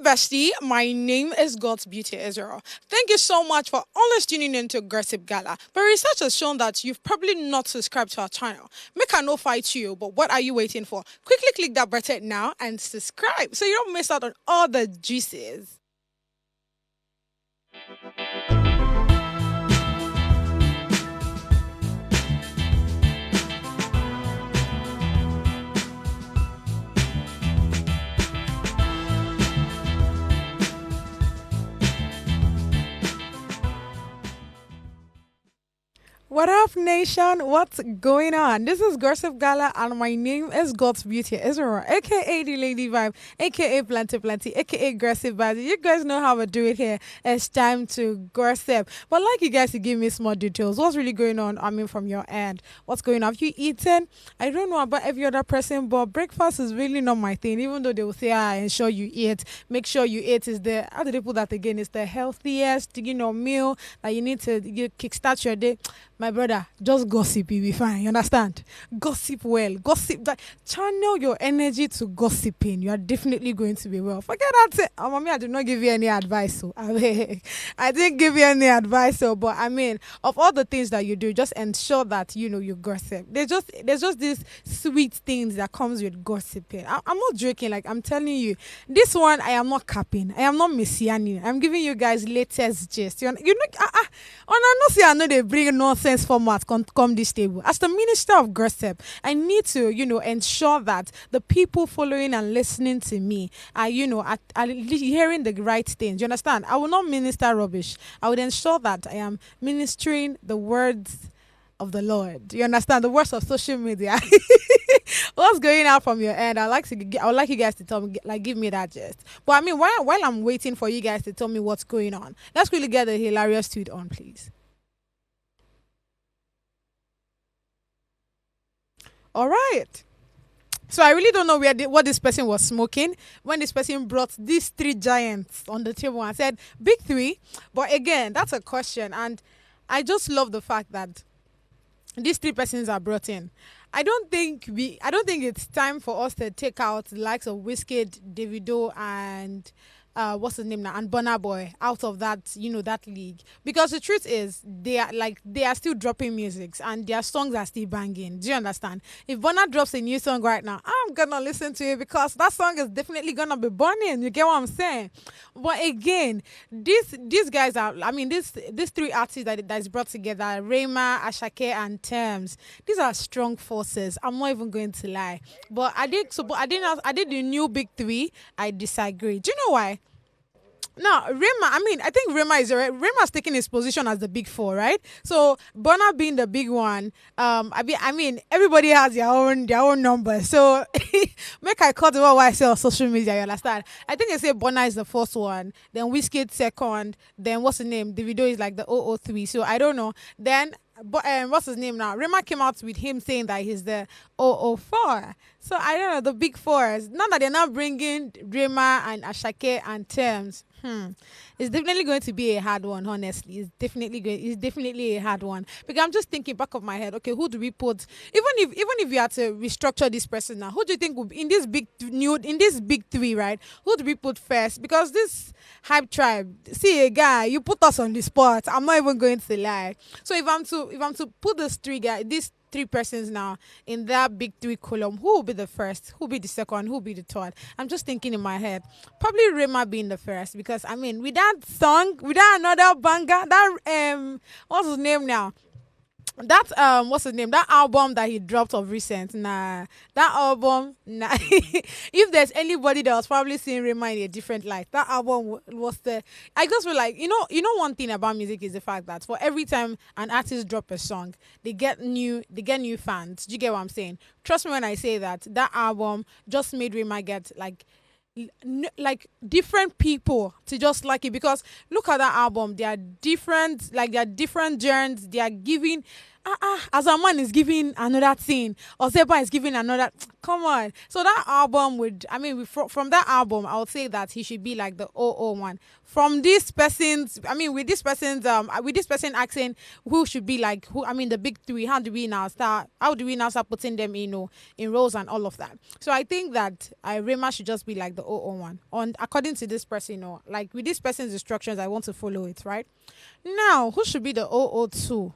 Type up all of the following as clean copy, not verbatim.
Bestie, my name is God's Beauty Israel. Thank you so much for always tuning in to Gossip Gala. But research has shown that you've probably not subscribed to our channel. Make a no fight you, but what are you waiting for? Quickly click that button now and subscribe so you don't miss out on all the juices. What up, nation? What's going on? This is Gossip Gala, and my name is God's Beauty Israel, aka the Lady Vibe, aka Plenty Plenty, aka Aggressive Vibe. You guys know how I do it here. It's time to gossip. But I'd like you guys to give me small details. What's really going on? I mean, from your end, what's going on? Have you eaten? I don't know about every other person, but breakfast is really not my thing. Even though they will say, ensure you eat. Make sure you eat is the how do they put that again? It's the healthiest, meal that you need to kickstart your day. My brother, just gossip, you'll be fine. You understand? Gossip well. Gossip that channel your energy to gossiping. You are definitely going to be well. Forget that. Mommy, I did not give you any advice. So I didn't give you any advice. So, but I mean, of all the things that you do, just ensure that you gossip. There's just these sweet things that comes with gossiping. I'm not joking. Like I'm telling you, this one I am not capping. I am not messianic. I'm giving you guys latest gist. On I know say I know they bring nonsense format come this table. As the minister of gossip, I need to, ensure that the people following and listening to me are, are hearing the right things. You understand? I will not minister rubbish. I would ensure that I am ministering the words of the Lord. You understand? The words of social media. What's going on from your end? I would like you guys to tell me, like, give me that gist. But I mean, while I'm waiting for you guys to tell me what's going on, let's really get the hilarious tweet on, please. All right. So I really don't know what this person was smoking when this person brought these three giants on the table and said big three. But again, that's a question, and I just love the fact that these three persons are brought in. I don't think it's time for us to take out the likes of Wizkid, Davido, and what's his name now, and Burna Boy out of that, that league, because the truth is they are still dropping musics and their songs are still banging. Do you understand? If Burna drops a new song right now, I'm gonna listen to it because that song is definitely gonna be burning. You get what I'm saying? But again, these guys are, I mean, these three artists that is brought together, Rema, Ashake, and Tems. These are strong forces. I'm not even going to lie. But I did the new big three. I disagree. Do you know why? Now, I think Rema's taking his position as the big four, right? So Burna being the big one, I mean, everybody has their own numbers. So make I cut what I say on social media, you understand? I think they say Burna is the first one, then Wizkid second, then what's the name? Davido is like the 003. So I don't know. Then what's his name now? Rema came out with him saying that he's the 004. So I don't know, the big fours. Now that they're now bringing Rema and Ashake and Tems. It's definitely going to be a hard one, honestly. It's definitely a hard one. Because I'm just thinking back of my head, okay, who do we put, even if you had to restructure this person now, who do you think would be in this big three, right? Who do we put first? Because this hype tribe, see a guy, you put us on the spot. I'm not even going to lie. So if I'm to put these three persons now in that big three column, who will be the first? Who will be the second? Who will be the third? I'm just thinking in my head, probably Rema being the first, because I mean, with that song, without another banger, that what's his name now? That what's his name? That album that he dropped of recent, nah. That album, nah. If there's anybody that was probably seeing Rema in a different light, that album was the. I just feel like one thing about music is the fact that for every time an artist drop a song, they get new fans. Do you get what I'm saying? Trust me when I say that album just made Rema get like different people to just like it, because look at that album. They are different, like they are different genres. They are giving as a man is giving another thing, or Zeba is giving another. Come on. So that album would, I mean, from that album, I would say that he should be like the one. From this person's, I mean, with this person asking who should be like who, I mean, the big three. How do we now start putting them in roles and all of that? So I think that Rema should just be like the one. On according to this person, like with this person's instructions, I want to follow it, right? Now, who should be the 002?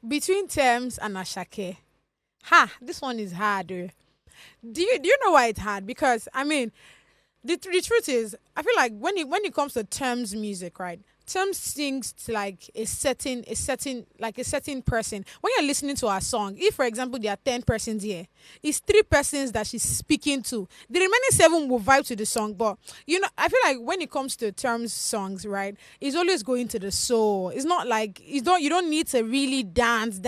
Between Thames and Ashake. Ha, this one is hard. Do you know why it's hard? Because I mean, the truth is, I feel like when it comes to Thames music, right? Thames sings to like a certain person. When you're listening to her song, if for example there are 10 persons here, it's 3 persons that she's speaking to. The remaining 7 will vibe to the song, but I feel like when it comes to Thames songs, right, it's always going to the soul. It's not like you don't need to really dance.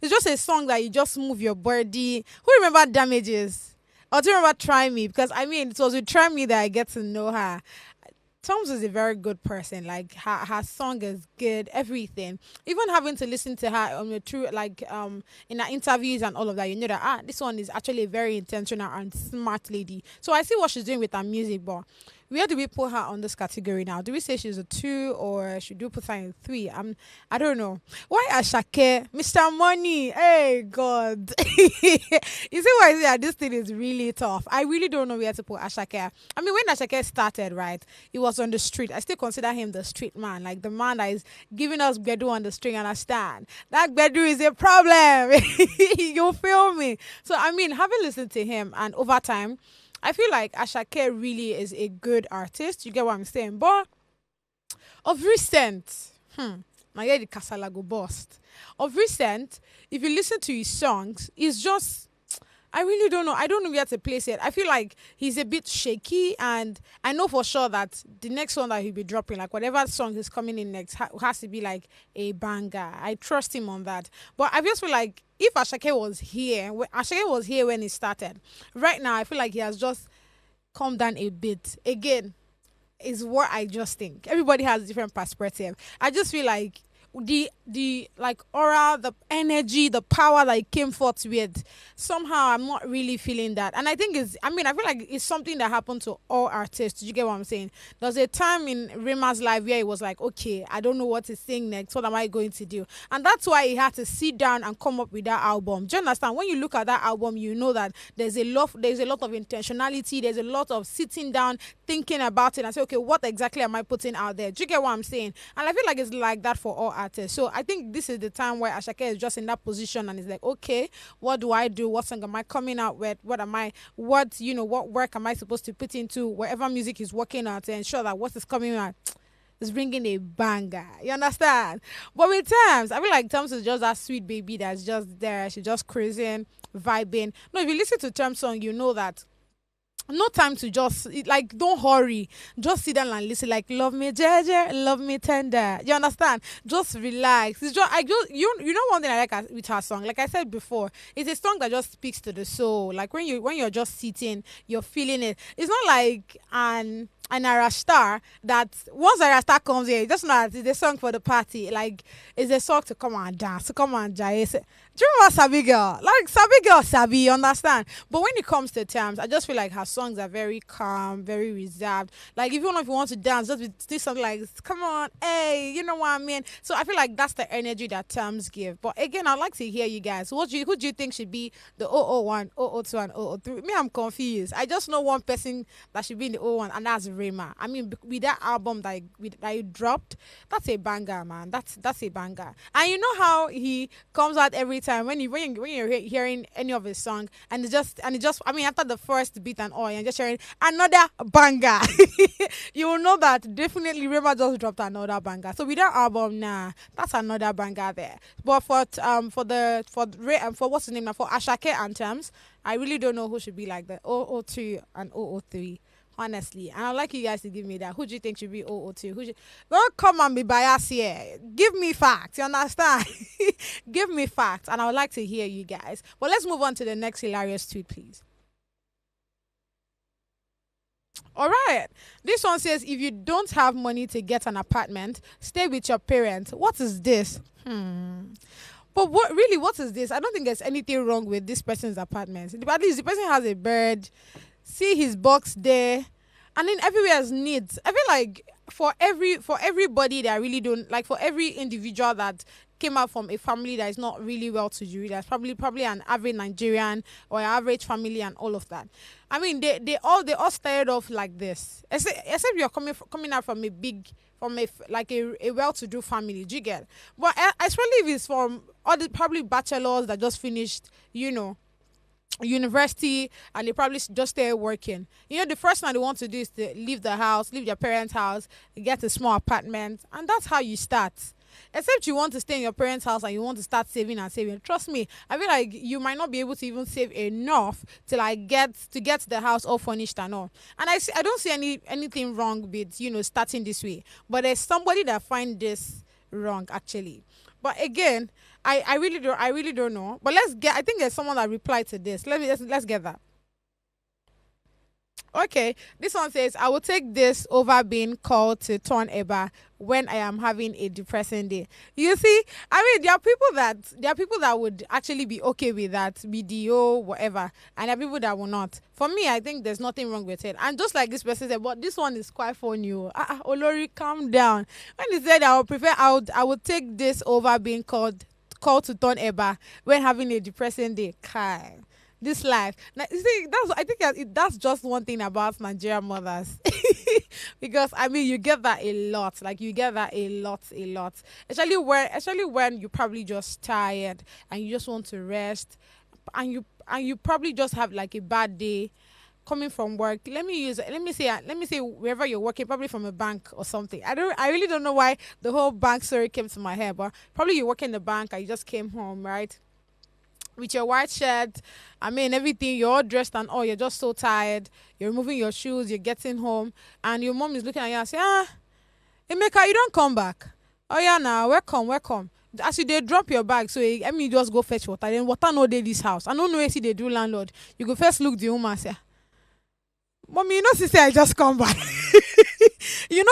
It's just a song that you just move your body. Who remember Damages? Or do you remember Try Me? Because I mean, it was with Try Me that I get to know her. Toms is a very good person. Like her song is good, everything. Even having to listen to her through in her interviews and all of that, you know that this one is actually a very intentional and smart lady. So I see what she's doing with her music, but where do we put her on this category now? Do we say she's a 2 or should we put her in 3? I don't know. Why Ashake? Mr. Money. Hey God. You see why I say that this thing is really tough. I really don't know where to put Ashake. I mean, when Ashake started, right, he was on the street. I still consider him the street man, like the man that is giving us Gbedu on the string, understand? That Gbedu is a problem. You feel me? So I mean, having listened to him and over time, I feel like Ashake really is a good artist. You get what I'm saying? But of recent, my head the Kasala go bust. Of recent, if you listen to his songs, it's just I really don't know. I don't know where to place it. I feel like he's a bit shaky, and I know for sure that the next one that he'll be dropping, like whatever song is coming in next, has to be like a banger. I trust him on that. But I just feel like if Ashake was here, when he started. Right now, I feel like he has just calmed down a bit. Again, is what I just think. Everybody has a different perspective. I just feel like the like aura, the energy, the power that it came forth with, somehow I'm not really feeling that. And I think I feel like it's something that happened to all artists. You get what I'm saying? There's a time in Rema's life where it was like, okay, I don't know what to sing next. What am I going to do? And that's why he had to sit down and come up with that album. Do you understand? When you look at that album, you know that there's a lot of intentionality. There's a lot of sitting down, thinking about it and say, okay, what exactly am I putting out there? Do you get what I'm saying? And I feel like it's like that for all artists. So I think this is the time where Ashake is just in that position and is like, okay, what do I do? What song am I coming out with? What work am I supposed to put into whatever music he's working on to ensure that what is coming out is bringing a banger. You understand? But with Thames, I feel like Thames is just that sweet baby that's just there. She's just cruising, vibing. No, if you listen to Thames song, you know that no time to just like don't hurry, just sit down and listen, like love me jeje, love me tender, you understand, just relax. It's just you know one thing I like with her song, like I said before, it's a song that just speaks to the soul. Like when you're just sitting, you're feeling it. It's not like an Arastar that once Arastar comes here, it's just not it's a song for the party. Like it's a song to come and dance, to come and jive. Do you remember Sabi Girl? Like Sabi Girl, Sabi, you understand? But when it comes to terms, I just feel like her songs are very calm, very reserved. Like even if you want to dance, just do something like, come on, hey, you know what I mean? So I feel like that's the energy that terms give. But again, I'd like to hear you guys. Who do you think should be the 001, 002, and 003? Me, I'm confused. I just know one person that should be in the 001, and that's Rema. I mean, with that album that he dropped, that's a banger, man. That's a banger. And you know how he comes out every time when you're hearing any of his song, and it just I mean, after the first beat and all, you're just hearing another banger. You will know that definitely Rema just dropped another banger. So with that album, that's another banger there. But for what's his name now, for Ashake anthems, I really don't know who should be like the 002 and 003. Honestly, and I'd like you guys to give me that. Who do you think should be 002? Don't come and be biased here. Give me facts, you understand? Give me facts, and I would like to hear you guys. But let's move on to the next hilarious tweet, please. All right. This one says if you don't have money to get an apartment, stay with your parents. What is this? But what really? What is this? I don't think there's anything wrong with this person's apartment. At least the person has a bed. See his box there, and then everywhere is neat. I feel like for everybody that really don't like, for every individual that came out from a family that is not really well to do, that's probably an average Nigerian or an average family and all of that. I mean, they all started off like this, except you're coming out from a big, from like a well-to-do family. Do you get? But especially if it's from all the probably bachelors that just finished, you know, university, and they probably just stay working. You know, the first thing they want to do is to leave the house, leave their parents' house, get a small apartment, and that's how you start. Except you want to stay in your parents' house and you want to start saving and saving. Trust me, I feel like you might not be able to even save enough to like get the house all furnished and all. And I don't see anything wrong with, you know, starting this way. But there's somebody that find this wrong actually. But again, I really don't know. But let's get, I think there's someone that replied to this. Let's get that. Okay, this one says, I will take this over being called to turn Eba when I am having a depressing day. You see, I mean, there are people that would actually be okay with that, BDO, whatever, and there are people that will not. For me, I think there's nothing wrong with it. And just like this person said, but this one is quite funny. Oh. Olori, calm down. When he said I would take this over being called to turn Eba when having a depressing day. Kai, this life. Now, you see, that's just one thing about Nigerian mothers, because I mean you get that a lot. Like you get that a lot. Especially when you're probably just tired and you just want to rest, and you probably just have like a bad day coming from work. Let me say wherever you're working, probably from a bank or something. I really don't know why the whole bank story came to my head, but probably you work in the bank and you just came home, right? With your white shirt, I mean everything, you're all dressed and all, you're just so tired, you're removing your shoes, you're getting home, and your mom is looking at you and say, Emeka, you don't come back. Oh yeah, now welcome. As you dey drop your bag, so I mean you just go fetch water. Then water no dey this house. I don't know if they do landlord. You go first look the woman say, Mommy, you know, sister, I just come back.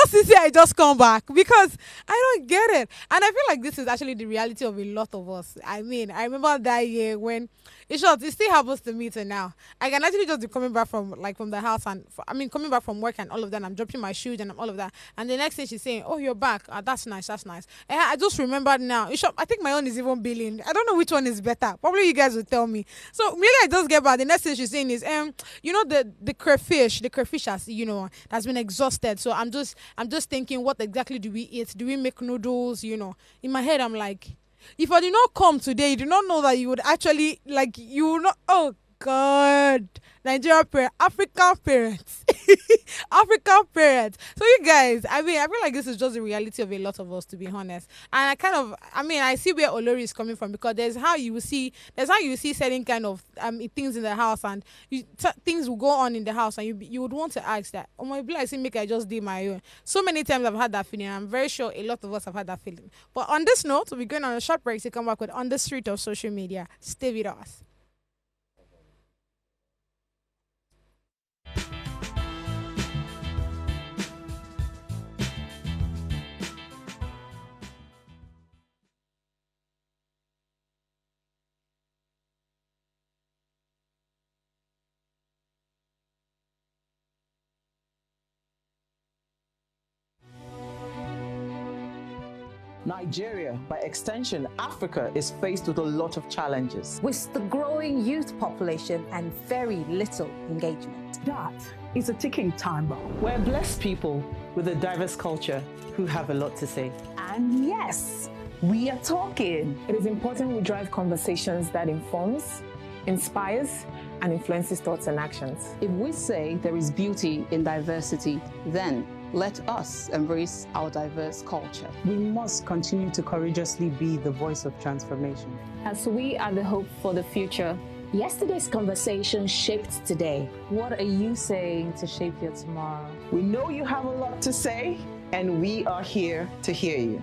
Sister, I just come back because I don't get it. And I feel like this is actually the reality of a lot of us. I mean, I remember that year when, in short, it still happens to me till now. I can actually just be coming back from the house and, I mean, coming back from work and all of that. And I'm dropping my shoes and all of that. And the next thing she's saying, oh, you're back. That's nice. That's nice. And I just remembered now. In short, I think my own is even billing. I don't know which one is better. Probably you guys will tell me. So, really, I just get back. The next thing she's saying is, the crayfish has, has been exhausted. So I'm just thinking, what exactly do we eat? Do we make noodles? In my head, I'm like, if I did not come today, you do not know that you would actually, like, you will not. Oh God, Nigerian parents, African parents, African parents. So you guys, I mean, I feel like this is just the reality of a lot of us, to be honest. And I see where Olori is coming from, because there's how you see certain kind of things in the house, and things will go on in the house, and you would want to ask that. Oh my, I see, make I just do my own. So many times I've had that feeling. I'm very sure a lot of us have had that feeling. But on this note, we'll be going on a short break to come back with On the Street of Social Media. Stay with us. Nigeria, by extension, Africa, is faced with a lot of challenges. With the growing youth population and very little engagement. That is a ticking time bomb. We're blessed people with a diverse culture who have a lot to say. And yes, we are talking. It is important we drive conversations that informs, inspires, and influences thoughts and actions. If we say there is beauty in diversity, then let us embrace our diverse culture. We must continue to courageously be the voice of transformation. As we are the hope for the future. Yesterday's conversation shaped today. What are you saying to shape your tomorrow? We know you have a lot to say, and we are here to hear you.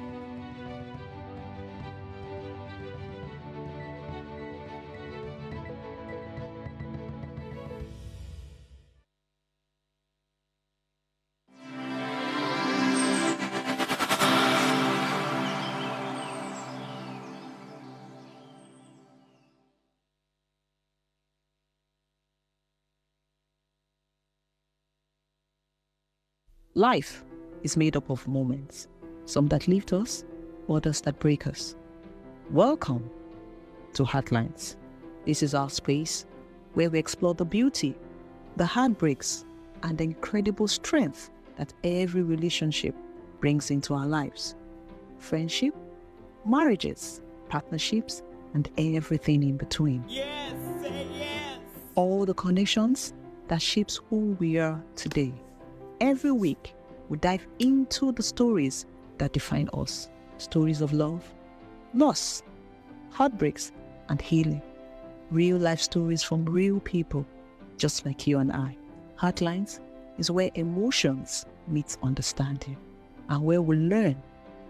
Life is made up of moments, some that lift us, others that break us. Welcome to Heartlines. This is our space where we explore the beauty, the heartbreaks, and the incredible strength that every relationship brings into our lives. Friendship, marriages, partnerships, and everything in between. Yes, say yes. All the connections that shapes who we are today. Every week, we dive into the stories that define us. Stories of love, loss, heartbreaks, and healing. Real life stories from real people, just like you and I. Heartlines is where emotions meet understanding, and where we learn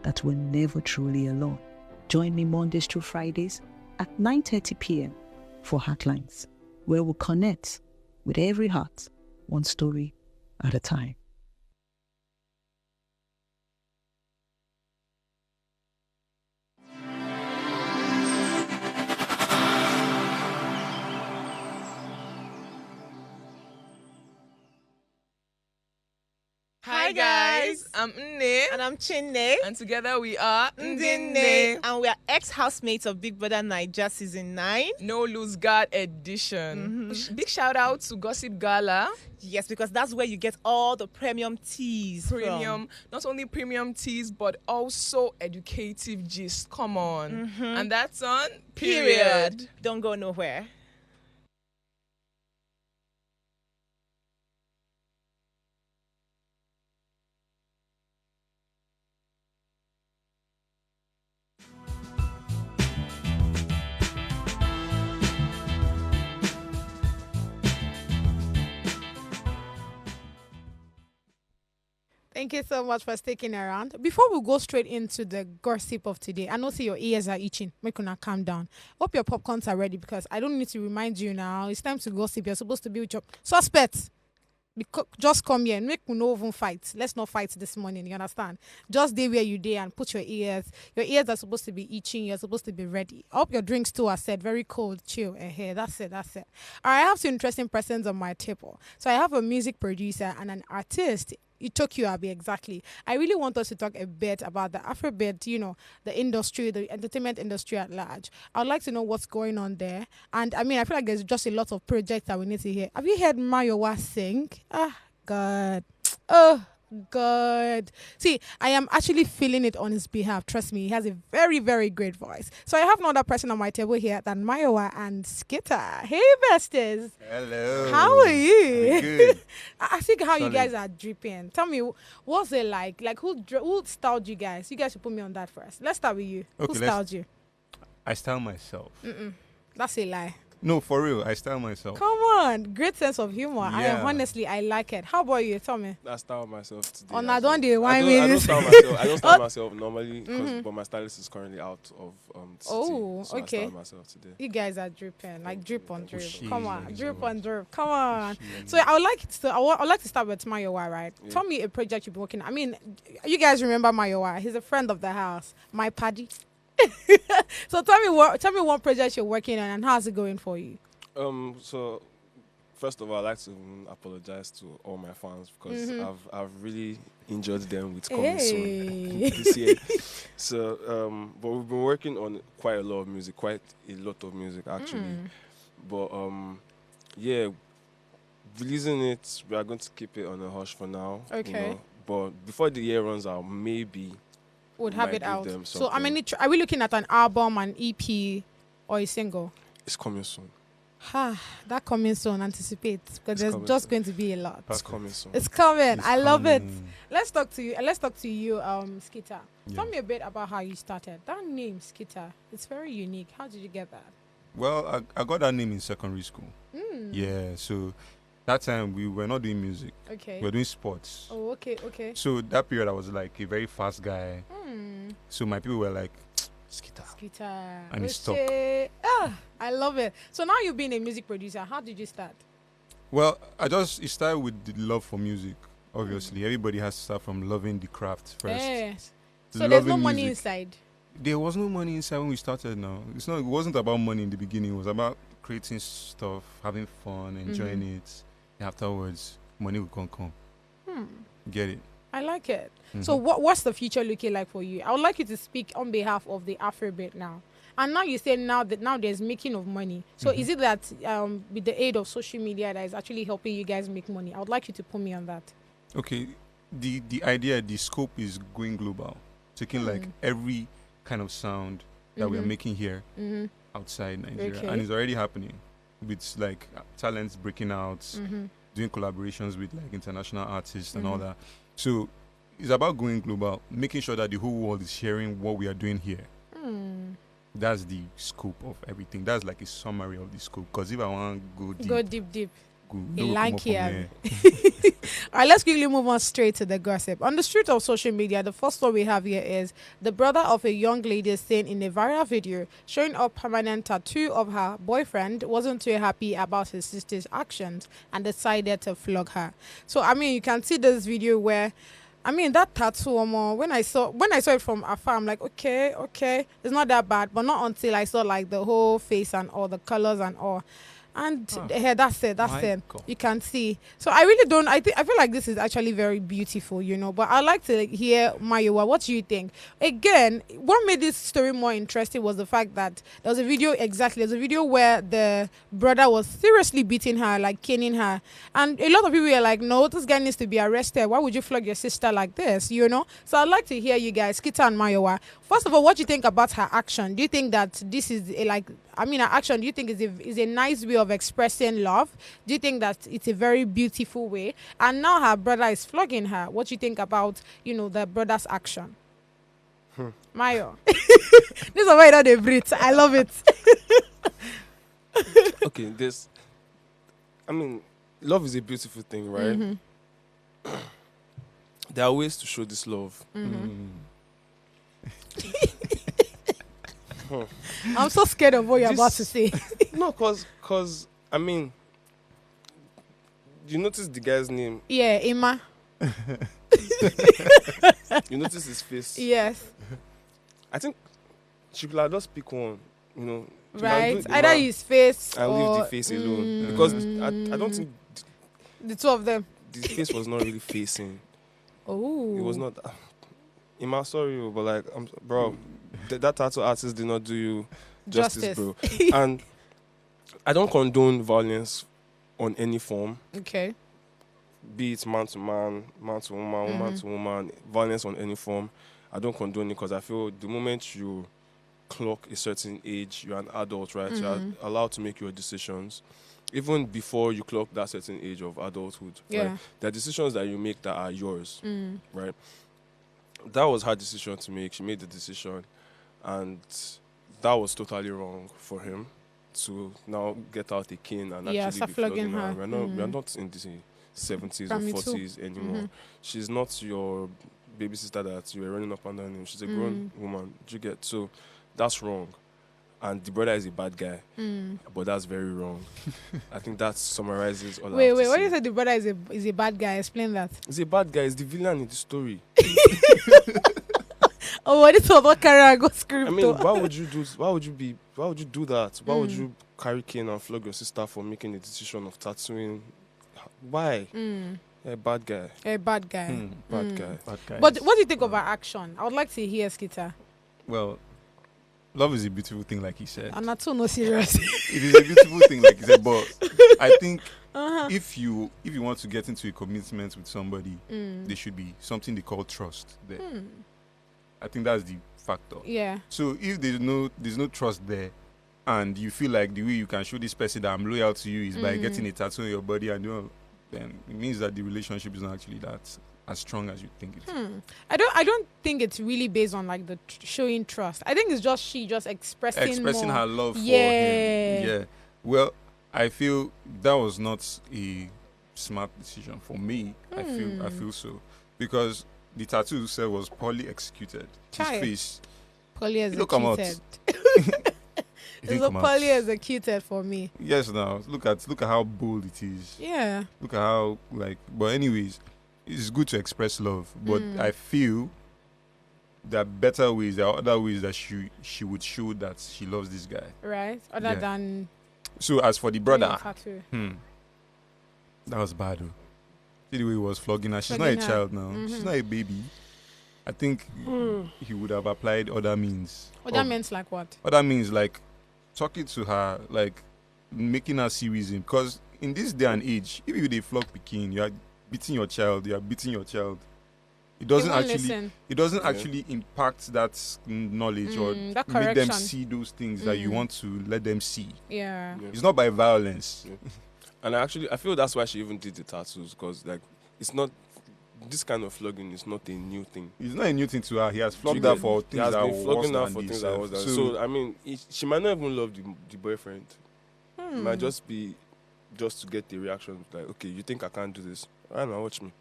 that we're never truly alone. Join me Mondays through Fridays at 9:30 p.m. for Heartlines, where we'll connect with every heart, one story at a time. Hi guys, I'm Nne. And I'm Chinne. And together we are Ndinne. And we are ex-housemates of Big Brother Naija Season 9. No Lose Guard edition. Big shout out to Gossip Gala. Yes, because that's where you get all the premium teas from. Not only premium teas, but also educative gist. Come on. And that's on Period. Don't go nowhere. Thank you so much for sticking around. Before we go straight into the gossip of today, I know see your ears are itching. Make una calm down. Hope your popcorns are ready because I don't need to remind you now. It's time to gossip. You're supposed to be with your suspects. Just come here and make we no even fight. Let's not fight this morning. You understand? Just stay where you there and put your ears. Your ears are supposed to be itching. You're supposed to be ready. I hope your drinks too are set. Very cold, chill. That's it. All right, I have two interesting persons on my table. So I have a music producer and an artist. Itokyo Abi, exactly. I really want us to talk a bit about the Afrobeat, the industry, the entertainment industry at large. I would like to know what's going on there. And I mean, I feel like there's just a lot of projects that we need to hear. Have you heard Mayowa sing? Ah, God. Oh, God. See, I am actually feeling it on his behalf. Trust me, he has a very, very great voice. So I have another person on my table here than Mayowa and Skitter. Hey, besties. Hello. How are you? I'm good. I think how Solid. you guys are dripping. Tell me, what's it like? Like, who styled you guys? You guys should put me on that first. Let's start with you. Okay, who styled you? I style myself. That's a lie. No, for real, I style myself. Come on, great sense of humor. Yeah. Honestly, I like it. How about you? Tell me. I style myself today. Oh, now don't do I don't style myself. I don't style myself normally, but my stylist is currently out of city. Oh, so okay. I style myself today. You guys are dripping, like drip on drip. Shit. Come on, Thank you drip so on much. drip. Come on. So I would like to start with Mayowa, right? Yeah. Tell me a project you've been working on. I mean, you guys remember Mayowa? He's a friend of the house, my paddy. So tell me one project you're working on and how's it going for you? So first of all, I'd like to apologize to all my fans because I've really injured them with coming soon this year. So, but we've been working on quite a lot of music actually. But yeah, releasing it, we are going to keep it on a hush for now. Okay. But before the year runs out, maybe Would have might it give out. them So I mean, something. are we looking at an album, an EP, or a single? It's coming soon. That coming soon, anticipate, because It's there's coming just soon. going to be a lot. It's coming soon. It's coming. It's I love it. coming. Let's talk to you, Skitter. Yeah. Tell me a bit about how you started. That name, Skitter, it's very unique. How did you get that? Well, I got that name in secondary school. Yeah, so that time we were not doing music. Okay. We were doing sports. Oh, okay. So that period I was like a very fast guy. So my people were like, Skitter. And it stuck. I love it. So now you've been a music producer. How did you start? Well, it started with the love for music. Obviously, everybody has to start from loving the craft first. Yes. So there's no Loving money music. inside. There was no money inside when we started. Now it wasn't about money in the beginning. It was about creating stuff, having fun, enjoying it. And afterwards, money will come. Get it? I like it. So what's the future looking like for you? I would like you to speak on behalf of the Afrobeat now. And now you say now there's making of money. So is it that with the aid of social media that is actually helping you guys make money? I would like you to put me on that. Okay, the idea, the scope is going global, taking like every kind of sound that we are making here outside Nigeria, and it's already happening with like talents breaking out, doing collaborations with like international artists and all that. So it's about going global, making sure that the whole world is hearing what we are doing here. That's the scope of everything. That's like a summary of the scope. Because if I want to go deep, no like here. All right, let's quickly move on straight to the gossip. On the street of social media, the first one we have here is the brother of a young lady seen in a viral video showing a permanent tattoo of her boyfriend wasn't too happy about his sister's actions and decided to flog her. So, I mean, you can see this video where that tattoo, when I saw it from afar, I'm like, okay, it's not that bad, but not until I saw like the whole face and all the colors and all. And that's it. God. You can see. So I really don't. I feel like this is actually very beautiful, But I'd like to hear Mayowa. What do you think? Again, what made this story more interesting was the fact that there was a video. Exactly, there's a video where the brother was seriously beating her, like caning her, and a lot of people were like, "No, this guy needs to be arrested. Why would you flog your sister like this?" So I'd like to hear you guys, Kita and Mayowa. First of all, what do you think about her action? Do you think that this is her action, do you think is a nice way of expressing love? Do you think that it's a very beautiful way? And now her brother is flogging her. What do you think about, the brother's action? Mayo. This is why I don't breathe. I love it. Okay, love is a beautiful thing, right? There are ways to show this love. I'm so scared of what you're about to say. No, cause you notice the guy's name? Yeah, Emma. You notice his face? Yes. I think she could have just pick one, Right. Either his face and or leave the face alone. Because I don't think the two of them. The face was not really facing. Oh. It was not. Emma, sorry, but like, bro, that tattoo artist did not do you justice, bro. And I don't condone violence on any form. Okay. Be it man to man, man to woman, woman to woman, violence on any form. I don't condone it because I feel the moment you clock a certain age, you're an adult, right? You're allowed to make your decisions. Even before you clock that certain age of adulthood, right? There are decisions that you make that are yours, right? That was her decision to make. She made the decision, and that was totally wrong for him to now get out a cane and actually be flogging her. We're not in the 70s or 40s anymore. She's not your baby sister that you were running up and down. She's a grown woman. Do you get? So that's wrong. And the brother is a bad guy, but that's very wrong. I think that summarizes all. Wait, what you said? The brother is a bad guy. Explain that. He's a bad guy. He's the villain in the story. Oh, this was not carry go script. I mean, why would you do that? Why would you carry cane and flog your sister for making a decision of tattooing? Why? A bad guy. Bad guy. Bad guy. But what do you think of her action? I would like to hear Skita. Well, love is a beautiful thing, like he said. I'm not so no serious. It is a beautiful thing, like he said. But I think if you want to get into a commitment with somebody, there should be something they call trust there. I think that's the factor. Yeah. So if there's no trust there, and you feel like the way you can show this person that I'm loyal to you is by getting a tattoo on your body, and then it means that the relationship is not actually that as strong as you think it is. I don't think it's really based on like the showing trust. I think it's just she just expressing more. Her love for him. Yeah. Well, I feel that was not a smart decision for me. I feel so, because the tattoo itself was poorly executed. His face. Poorly executed. It's so poorly executed for me. Yes, now look at how bold it is. Yeah. Look at how but anyways, it's good to express love, but I feel there are better ways. There are other ways that she would show that she loves this guy. Right. Other than. So as for the brother, tattoo. That was bad. Though. See the way he was flogging her. She's not a child now. She's not a baby. I think he would have applied other means. Other means like what? Other means like talking to her, like making her see reason. Because in this day and age, if you they flog Pekin, you are beating your child. You are beating your child. It doesn't actually impact that knowledge or that make them see those things that you want to let them see. Yeah. It's not by violence. Yeah. And I feel that's why she even did the tattoos, because like it's not, this kind of flogging is not a new thing. It's not a new thing to her. He has flogged her for things that were worse than this. So I mean, she might not even love the boyfriend. It might just be just to get the reaction, like, okay, you think I can't do this? I don't know, watch me.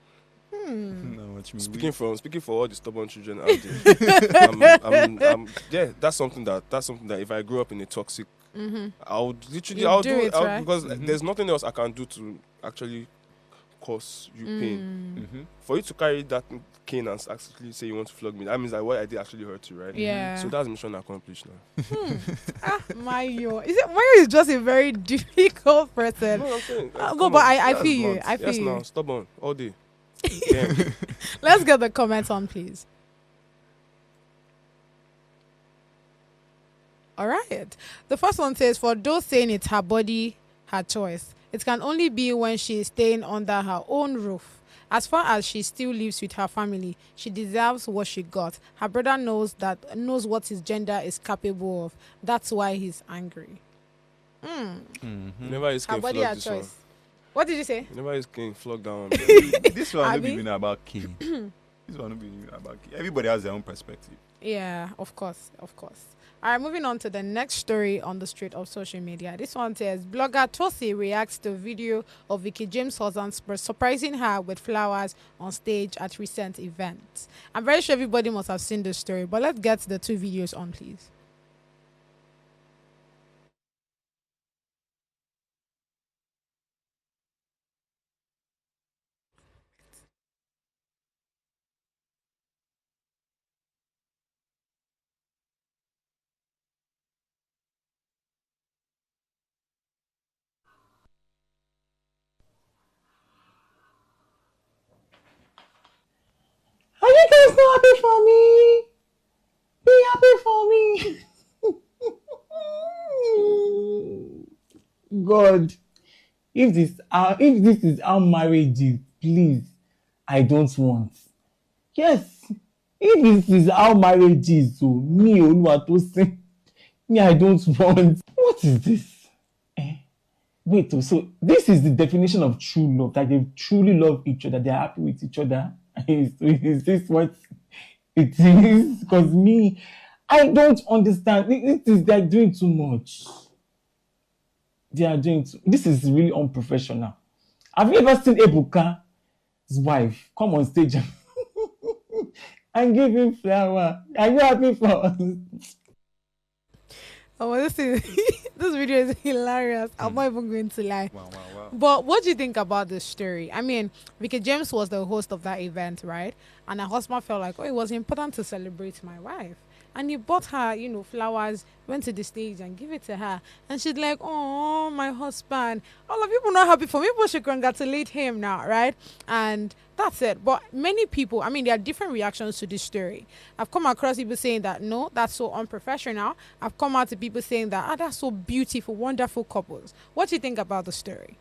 No, watch me. Speaking for all the stubborn children out there, yeah, that's something that if I grew up in a toxic, I would literally do it, right? Because there's nothing else I can do to actually cause you pain. For you to carry that cane and actually say you want to flog me, that means that what I did actually hurt you, right? Yeah. So that's mission accomplished now. Mayo. Mayo is just a very difficult person. No, I'm saying, but I feel you. I feel yes, you. now, stubborn all day. Let's get the comments on, please. All right. The first one says, for those saying it's her body, her choice, it can only be when she is staying under her own roof. As far as she still lives with her family, she deserves what she got. Her brother knows what his gender is capable of. That's why he's angry. Never is her body, her choice. One. What did you say? Never is King flog down. This one not even about King. This one not even about King. Everybody has their own perspective. Yeah, of course. All right, moving on to the next story on the street of social media. This one says, blogger Tosi reacts to video of Vicky James' husband surprising her with flowers on stage at recent events. I'm very sure everybody must have seen this story, but let's get the two videos on, please. Are you guys not happy for me? Be happy for me. God, if this is how marriage is, please, I don't want. Yes, if this is how marriage is, so me, Oluwatosin, me, I don't want. What is this? Wait, so this is the definition of true love, that they truly love each other, they're happy with each other. Is this what it is? Because me, I don't understand. They're doing too much. This is really unprofessional. Have you ever seen Ebuka's wife come on stage and give him flower? Are you happy for us? Oh, this video is hilarious. I'm not even going to lie. Wow. But what do you think about this story? I mean, Vicky James was the host of that event, right? And her husband felt like, it was important to celebrate my wife. And he bought her, flowers, went to the stage and give it to her. And she's like, oh, my husband. All of people not happy for me, but should congratulate him now, right? And that's it. But many people, there are different reactions to this story. I've come across people saying that, no, that's so unprofessional. I've come out to people saying that, that's so beautiful, wonderful couples. What do you think about the story?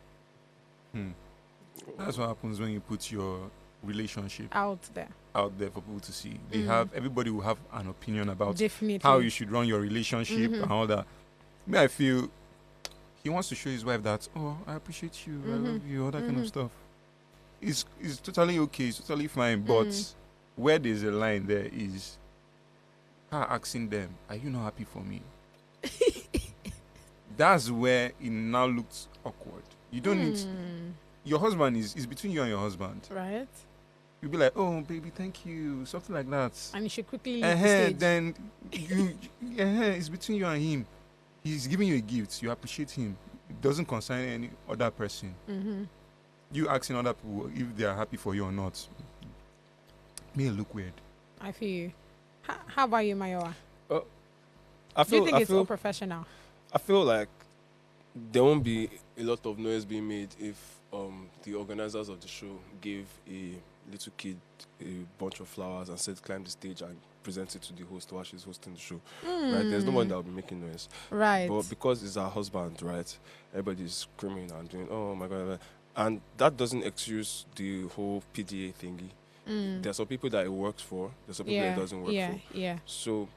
That's what happens when you put your relationship out there for people to see. Everybody will have an opinion about Definitely. How you should run your relationship and all that. I feel he wants to show his wife that, I appreciate you, I love you, all that kind of stuff. It's totally okay, it's totally fine, but where there's a line there is her asking them, are you not happy for me? That's where it now looks awkward. You don't need your husband is between you and your husband. Right. You'll be like, oh baby, thank you, something like that. And you should quickly leave the stage. Then it's between you and him. He's giving you a gift, you appreciate him. It doesn't concern any other person. You asking other people if they are happy for you or not may look weird. I feel you. How about you, Mayowa? Do you think it's unprofessional? I feel like there won't be a lot of noise being made if the organizers of the show gave a little kid a bunch of flowers and said, climb the stage and present it to the host while she's hosting the show. Right? There's no one that will be making noise. Right. But because it's her husband, right, everybody's screaming and doing, oh my God. And that doesn't excuse the whole PDA thingy. There's some people that it works for, there's some people that it doesn't work for. Yeah. So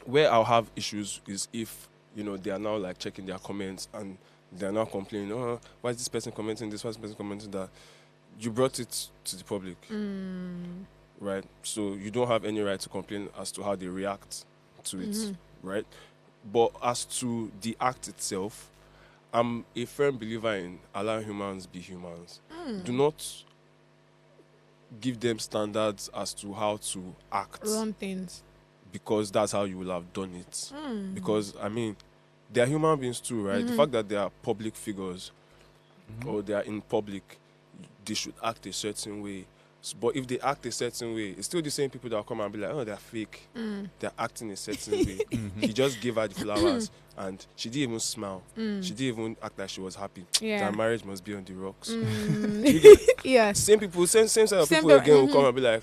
where I'll have issues is if, they are now like checking their comments and they're now complaining, oh, why is this person commenting this, why is this person commenting that? You brought it to the public, right? So you don't have any right to complain as to how they react to it, right? But as to the act itself, I'm a firm believer in allowing humans be humans. Do not give them standards as to how to act. Run things. Because that's how you will have done it. Because, they are human beings too, right? The fact that they are public figures or they are in public, they should act a certain way. But if they act a certain way, it's still the same people that will come and be like, oh, they're fake. They're acting a certain way. He just gave her the flowers and she didn't even smile. She didn't even act like she was happy. Their marriage must be on the rocks. Yes. Same set of people again will come and be like,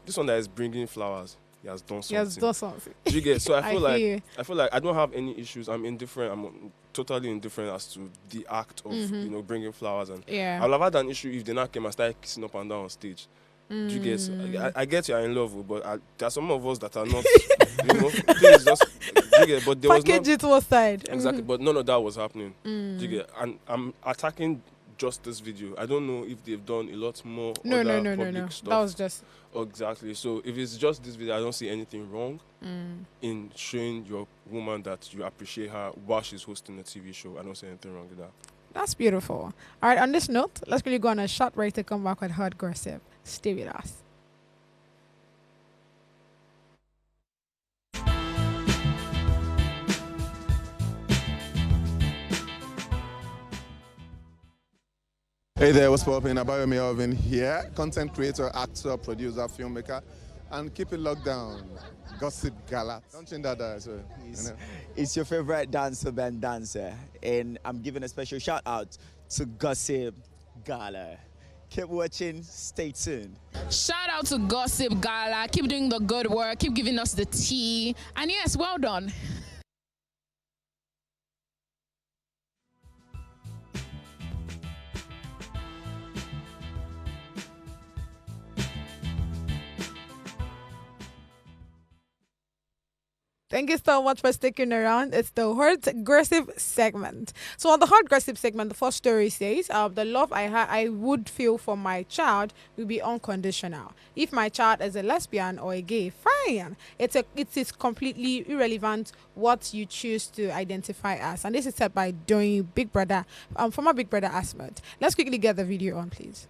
this one that is bringing flowers, he has done something. Do you get? So I feel like I don't have any issues. I'm indifferent. I'm totally indifferent as to the act of bringing flowers, and I'll have had an issue if they not came and started kissing up and down on stage. Do you get? I get you're in love, but there are some of us that are not. Please just do you get? But there package it one side. Exactly, but none of that was happening. Do you get? And I'm attacking just this video. I don't know if they've done a lot more. No. Stuff. That was just exactly. So if it's just this video, I don't see anything wrong in showing your woman that you appreciate her while she's hosting a TV show. I don't see anything wrong with that. That's beautiful. All right, on this note, let's really go on a short break to come back with Hard Gossip. Stay with us. Hey there, what's poppin'? Abayomi Alvin here, content creator, actor, producer, filmmaker, and keep it locked down. Gossip Gala. Don't change that dial, so, It's your favorite dancer, Ben Dancer, and I'm giving a special shout out to Gossip Gala. Keep watching, stay tuned. Shout out to Gossip Gala. Keep doing the good work, keep giving us the tea, and yes, well done. Thank you so much for sticking around. It's the Hard Gossip segment. So on the Hard Gossip segment, the first story says, the love I would feel for my child will be unconditional. If my child is a lesbian or a gay, fine. It is completely irrelevant what you choose to identify as. And this is said by doing Big Brother, former Big Brother Asmat. Let's quickly get the video on, please.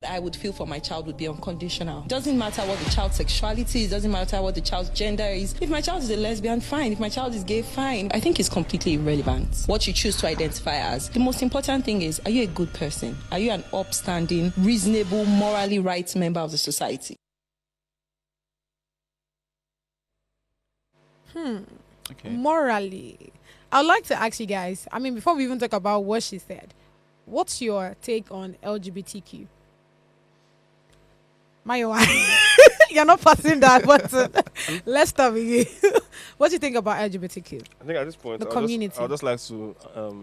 I would feel for my child would be unconditional. Doesn't matter what the child's sexuality is, doesn't matter what the child's gender is. If my child is a lesbian, fine. If my child is gay, fine. I think it's completely irrelevant what you choose to identify as. The most important thing is, are you a good person? Are you an upstanding, reasonable, morally right member of the society? Okay. Morally. I'd like to ask you guys, before we even talk about what she said, what's your take on LGBTQ? Mayowa, you're not passing that button. Let's start with you. What do you think about LGBTQ? I think at this point, the community. I'd just like to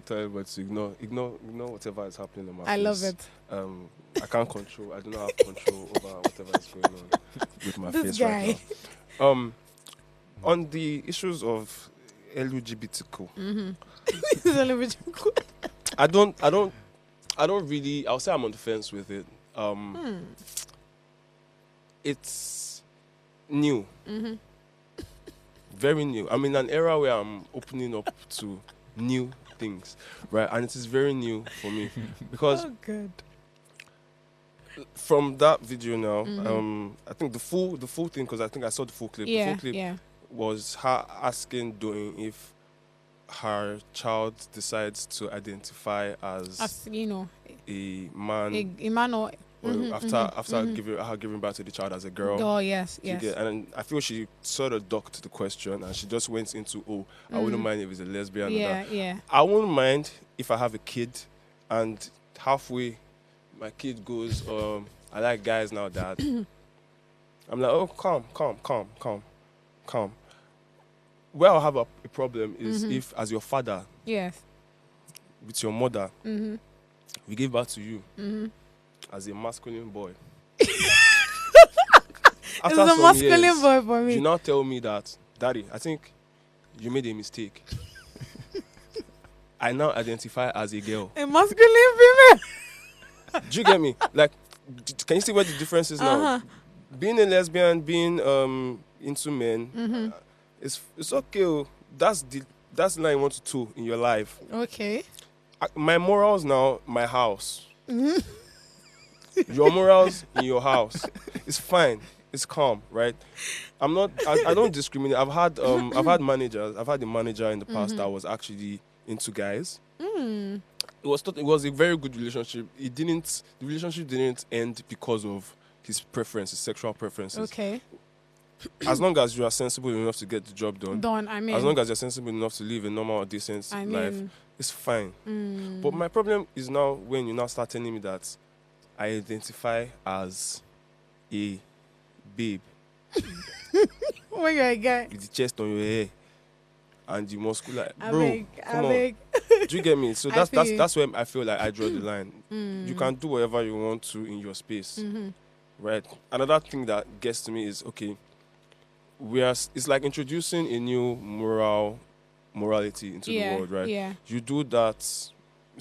tell everybody to ignore whatever is happening in my face. I love it. I can't control. I do not have control over whatever is going on with my face right now. On the issues of LGBTQ, I don't really. I'll say I'm on the fence with it. It's new. Very new. I'm in an era where I'm opening up to new things, right? And it is very new for me because from that video now, I think the full thing, because I think I saw the full clip. The full clip was her asking Doing if her child decides to identify as a man, a man or after giving birth to the child as a girl. Oh yes. And I feel she sort of ducked the question and she just went into, I wouldn't mind if it's a lesbian. Yeah. I wouldn't mind if I have a kid and halfway, my kid goes, I like guys now, Dad. I'm like, oh, calm. Where I'll have a problem is if, as your father, yes, with your mother, we gave birth to you as a masculine boy. After it's a some masculine years, boy for me. you now tell me that, Daddy, I think you made a mistake. I now identify as a girl. A masculine female. Do you get me? Like, can you see what the difference is now? Being a lesbian, being into men, it's okay. That's the line you want to toe in your life. Okay. My morals now, my house. Your morals in your house. It's fine. It's calm, right? I don't discriminate. I've had managers. I've had a manager in the past that was actually into guys. It was a very good relationship. The relationship didn't end because of his preferences, sexual preferences. Okay. As long as you are sensible enough to get the job done. I mean. As long as you're sensible enough to live a normal, decent life, it's fine. But my problem is now when you now start telling me that I identify as a babe. When you're a guy. With the chest on your hair. And you must like, I bro, beg. Do you get me? So that's where I feel like I draw the line. You can do whatever you want to in your space, right? Another thing that gets to me is, okay, it's like introducing a new morality into the world, right? Yeah. You do that.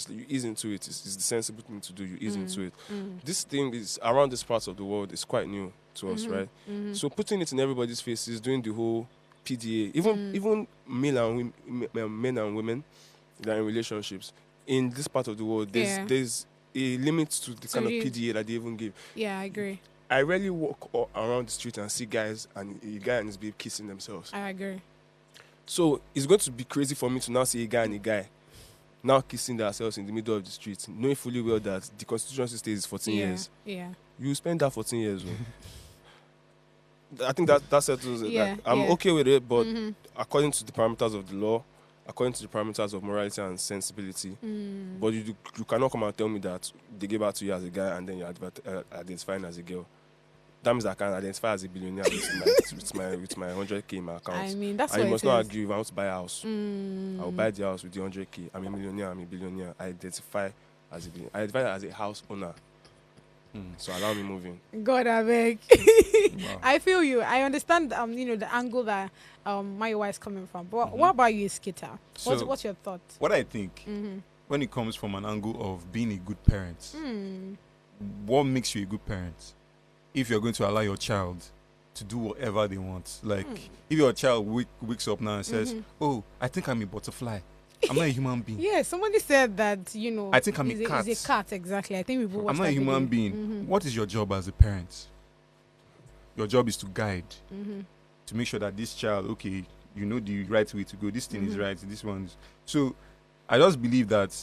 You ease into it. It's the sensible thing to do. You ease into it. This thing is around this part of the world. It's quite new to us, right? So putting it in everybody's faces, doing the whole PDA, even men and women that are in relationships in this part of the world, there's a limit to the kind of PDA that they even give. Yeah, I agree. I rarely walk around the street and see guys and a guy and his babe kissing themselves. I agree. So it's going to be crazy for me to now see a guy and a guy now kissing themselves in the middle of the street, knowing fully well that the constitution stays is 14 years. Yeah. You spend that 14 years. I think that settles it. Yeah, like, I'm okay with it, but according to the parameters of the law, according to the parameters of morality and sensibility, but you cannot come and tell me that they gave out to you as a guy and then you're identifying as a girl. That means I can identify as a billionaire with my 100k in my account. I mean, that's and what you must it not is. argue if I want to buy a house. I will buy the house with the 100k. I'm a millionaire, I'm a billionaire. I identify as a billionaire. I identify as a house owner. So allow me moving. God, I beg. Wow. I feel you. I understand, the angle that my wife is coming from. But what about you, Skita? What's your thought? What I think, when it comes from an angle of being a good parent, what makes you a good parent? If you're going to allow your child to do whatever they want. Like, if your child wakes up now and says, oh, I think I'm a butterfly. I'm not a human being. Yeah, somebody said that, I think I'm a cat. He's a cat, exactly. I think we've watched I'm not a that human video. being. What is your job as a parent? Your job is to guide, to make sure that this child, okay, you know the right way to go. This thing is right. This one. So, I just believe that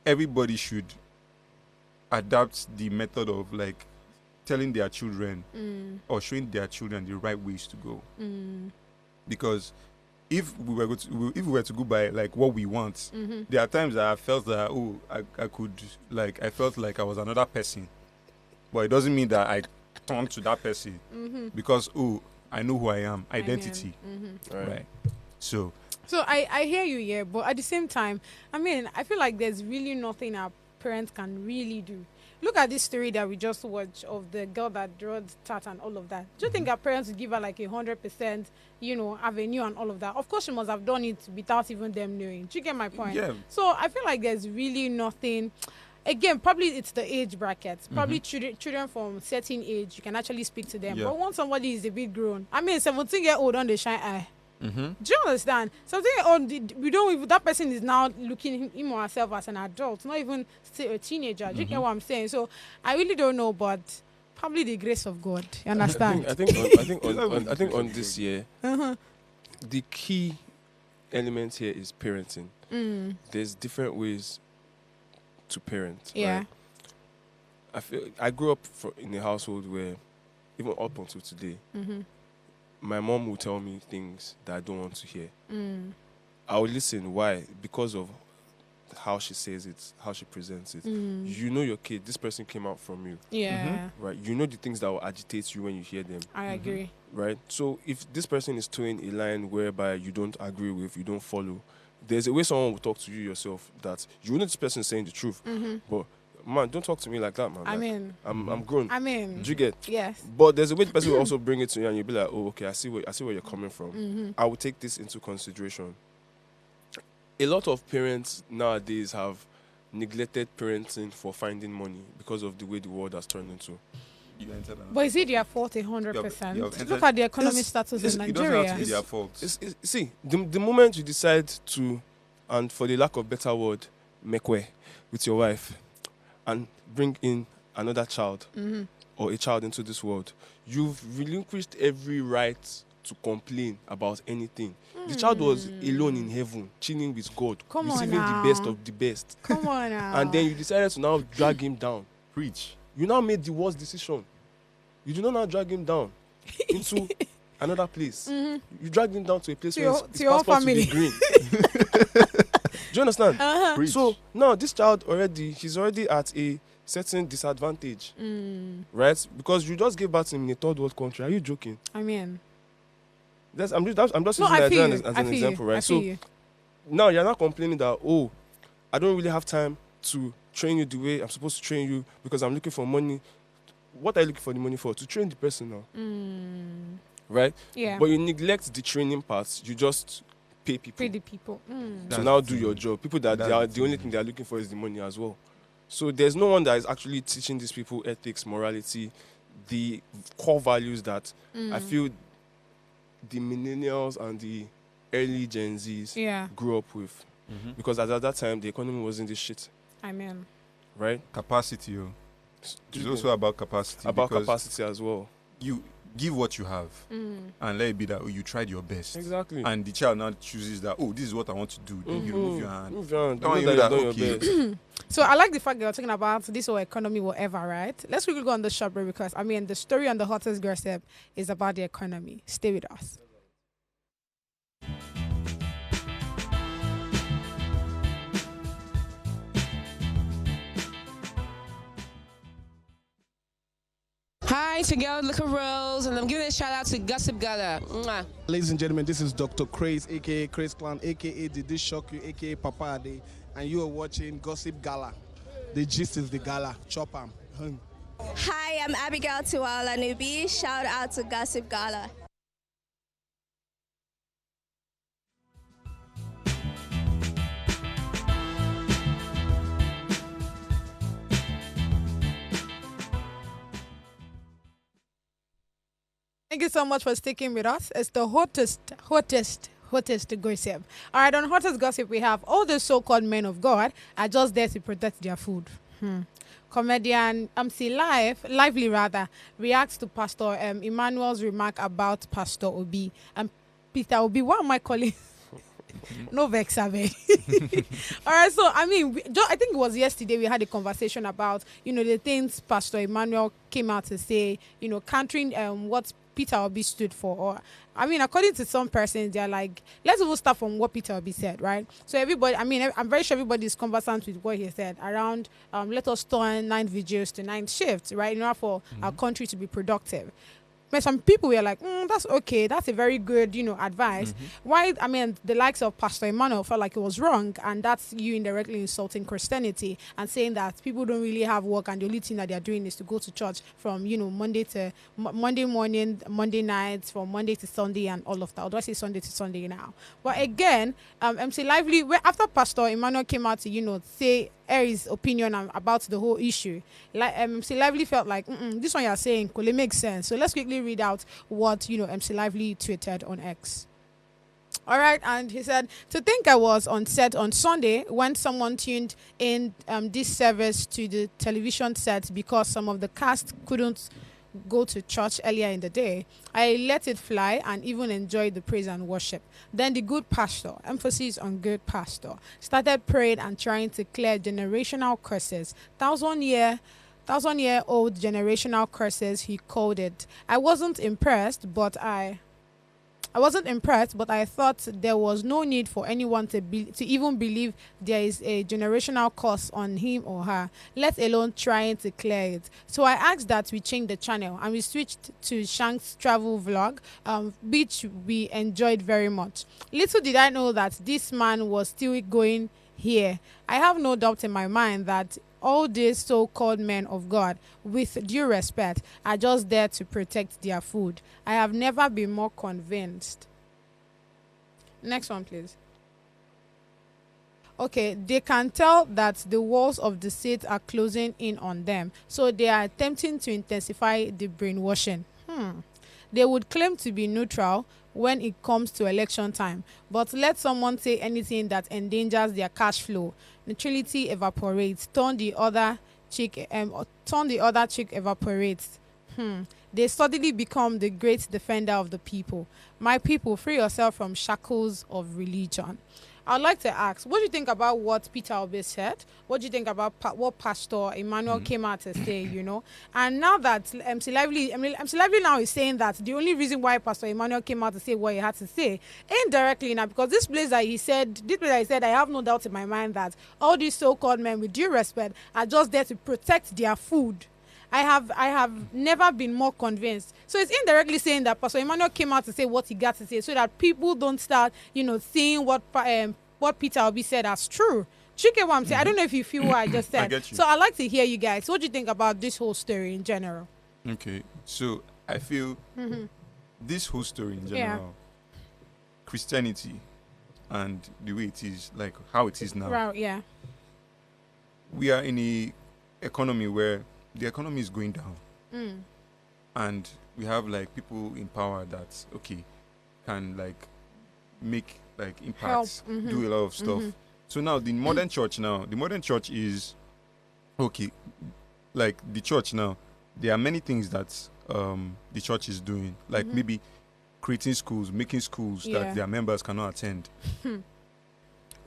everybody should adapt the method of like telling their children or showing their children the right ways to go. Because if we were to go by like what we want, there are times that I felt that I felt like I was another person, but it doesn't mean that I turn to that person because I know who I am, identity, right? So I hear you here, but at the same time, I feel like there's really nothing our parents can really do. Look at this story that we just watched of the girl that drew tat and all of that. Do you think our parents would give her like 100%, avenue and all of that? Of course, she must have done it without even them knowing. Do you get my point? Yeah. So I feel like there's really nothing. Again, probably it's the age bracket. Probably children from certain age, you can actually speak to them. Yeah. But once somebody is a bit grown, 17-year-old on the shine eye. Mm-hmm. Do you understand? Something we don't even, that person is now looking him or herself as an adult, not even still a teenager. Do you get what I'm saying? So I really don't know, but probably the grace of God. You understand? I think on this year, the key element here is parenting. There's different ways to parent. Yeah. Right? I grew up in a household where, even up until today, my mom will tell me things that I don't want to hear. I will listen. Why? Because of how she says it, how she presents it. You know your kid. This person came out from you. Yeah. Right. You know the things that will agitate you when you hear them. I agree. Right. So if this person is towing a line whereby you don't agree with, you don't follow, there's a way someone will talk to you yourself that you know this person is saying the truth. But man, don't talk to me like that, man. I Like, mean, I'm grown. I mean, do you get? Yes. But there's a way the person will also bring it to you, and you'll be like, oh, okay, I see where you're coming from. I will take this into consideration. A lot of parents nowadays have neglected parenting for finding money because of the way the world has turned into. But is it their fault 100%? Look at the economic status in Nigeria. It doesn't have to be their fault. See, the moment you decide to, and for the lack of better word, make way with your wife and bring in another child or a child into this world, you've relinquished every right to complain about anything. The child was alone in heaven, chilling with God, receiving the best of the best. Come on now. And then you decided to now drag him down. Preach. You now made the worst decision. You do not now drag him down into another place. You dragged him down to a place where his passport will be green. Do you understand? So now this child he's already at a certain disadvantage, right? Because you just gave birth to him in a third world country. Are you joking? I mean, I'm just using Nigeria as an example, right? So now you're not complaining that, oh, I don't really have time to train you the way I'm supposed to train you because I'm looking for money. What are you looking for the money for? To train the person now. Right? Yeah. But you neglect the training parts. You just pay people. Pay the people. To now do your job. People that the only thing they are looking for is the money as well. So there's no one that is actually teaching these people ethics, morality, the core values that I feel the millennials and the early Gen Zs grew up with. Because at that time, the economy wasn't this shit. I mean. Right? Capacity. It's also about capacity. About capacity as well. You give what you have and let it be that you tried your best. Exactly. And the child now chooses that, this is what I want to do. Then you remove your hand. Move your hand. Don't you know that, okay. So I like the fact that you're talking about this whole economy, whatever, right? Let's quickly go on the short break because, the story on the hottest gossip is about the economy. Stay with us. Hi, it's your girl, Luca Rose, and I'm giving a shout out to Gossip Gala. Mwah. Ladies and gentlemen, this is Dr. Craze, aka Craze Clan, aka Did This Shock You, aka Papa Ade, and you are watching Gossip Gala. The gist is the gala. Chop 'em. Hi, I'm Abigail Tiwala Nubi. Shout out to Gossip Gala. Thank you so much for sticking with us. It's the hottest gossip. All right, on hottest gossip, we have all the so-called men of God are just there to protect their food. Comedian Lively reacts to Pastor Emmanuel's remark about Pastor Obi. Peter Obi, what am I calling? No vex, All right, so I think it was yesterday we had a conversation about the things Pastor Emmanuel came out to say, countering what Peter Obi stood for. Or according to some persons, they're like, let's even start from what Peter Obi said, right? So everybody, I'm very sure everybody is conversant with what he said around let us turn 9 vigils to 9 shifts, right? In order for our country to be productive. But some people were like, that's okay. That's a very good, advice. Why? The likes of Pastor Emmanuel felt like it was wrong. And that's you indirectly insulting Christianity and saying that people don't really have work and the only thing that they're doing is to go to church from, Monday morning, Monday nights, from Monday to Sunday and all of that. Or do I say Sunday to Sunday now? But again, MC Lively, after Pastor Emmanuel came out to, say, air his opinion about the whole issue, MC Lively felt like this one you're saying could it make sense? So let's quickly read out what MC Lively tweeted on X. All right, and he said, to think I was on set on Sunday when someone tuned in this service to the television set because some of the cast couldn't go to church earlier in the day. I let it fly and even enjoyed the praise and worship. Then the good pastor, emphasis on good pastor, started praying and trying to clear generational curses. Thousand-year-old generational curses, he called it. I wasn't impressed, but I I wasn't impressed, but I thought there was no need for anyone to even believe there is a generational curse on him or her, let alone trying to clear it. So I asked that we change the channel, and we switched to Shank's travel vlog, which we enjoyed very much. Little did I know that this man was still going here. I have no doubt in my mind that all these so-called men of God, with due respect, are just there to protect their food. I have never been more convinced. Next one, please. Okay, they can tell that the walls of the state are closing in on them, so they are attempting to intensify the brainwashing. They would claim to be neutral when it comes to election time, but let someone say anything that endangers their cash flow, neutrality evaporates. Turn the other cheek evaporates. They suddenly become the great defender of the people. My people, free yourself from shackles of religion. I'd like to ask, what do you think about what Peter Obi said? What do you think about what Pastor Emmanuel came out to say, you know? And now that MC Lively now is saying that the only reason why Pastor Emmanuel came out to say what he had to say, indirectly now, because this place that he said, I have no doubt in my mind that all these so-called men, with due respect, are just there to protect their food. I have never been more convinced. So it's indirectly saying that Pastor Emmanuel came out to say what he got to say, so that people don't start, seeing what Peter Obi said as true. Do you get what I'm saying? I don't know if you feel what I just said. I get you. So I'd like to hear you guys. What do you think about this whole story in general? Okay, so I feel this whole story in general, Christianity and the way it is, like how it is now. Right, yeah. We are in a economy where the economy is going down. And we have like people in power that can like make like impacts, do a lot of stuff. So now the modern church is like the church now, there are many things that the church is doing, like maybe creating schools, making schools that their members cannot attend.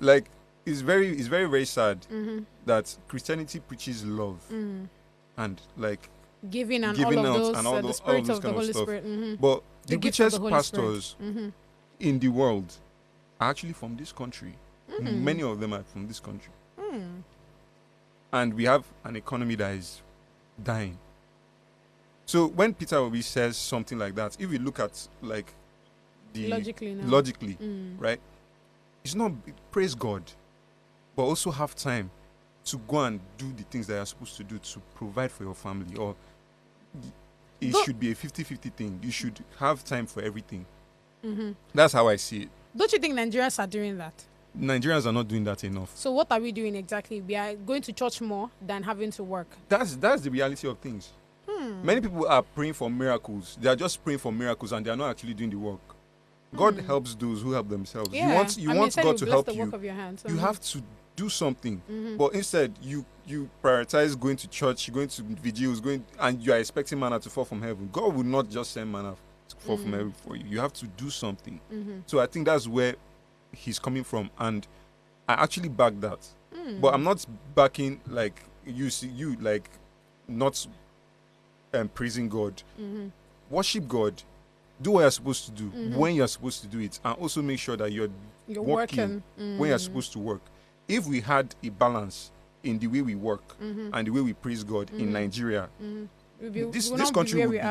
Like it's very very sad that Christianity preaches love and like giving all of those, the spirit of the Holy Spirit. But the richest pastors in the world are actually from this country. Many of them are from this country. And we have an economy that is dying. So when Peter Obi says something like that, if we look at like the logically, right? It's not praise God, but also have time to go and do the things that you're supposed to do to provide for your family. Or it should be a 50-50 thing. You should have time for everything. That's how I see it. Don't you think Nigerians are doing that? Nigerians are not doing that enough. So what are we doing exactly? We are going to church more than having to work. That's the reality of things. Many people are praying for miracles. They are just praying for miracles and they are not actually doing the work. God helps those who help themselves. Yeah. You want God to help you. Work of your hands. You have to do something. But instead, you prioritize going to church, going to vigils, and you are expecting manna to fall from heaven. God will not just send manna to fall from heaven for you. You have to do something. So I think that's where he's coming from, and I actually back that. But I'm not backing like you like not praising God. Worship God. Do what you're supposed to do when you're supposed to do it, and also make sure that you're working when you're supposed to work. If we had a balance in the way we work and the way we praise God in Nigeria, this country would be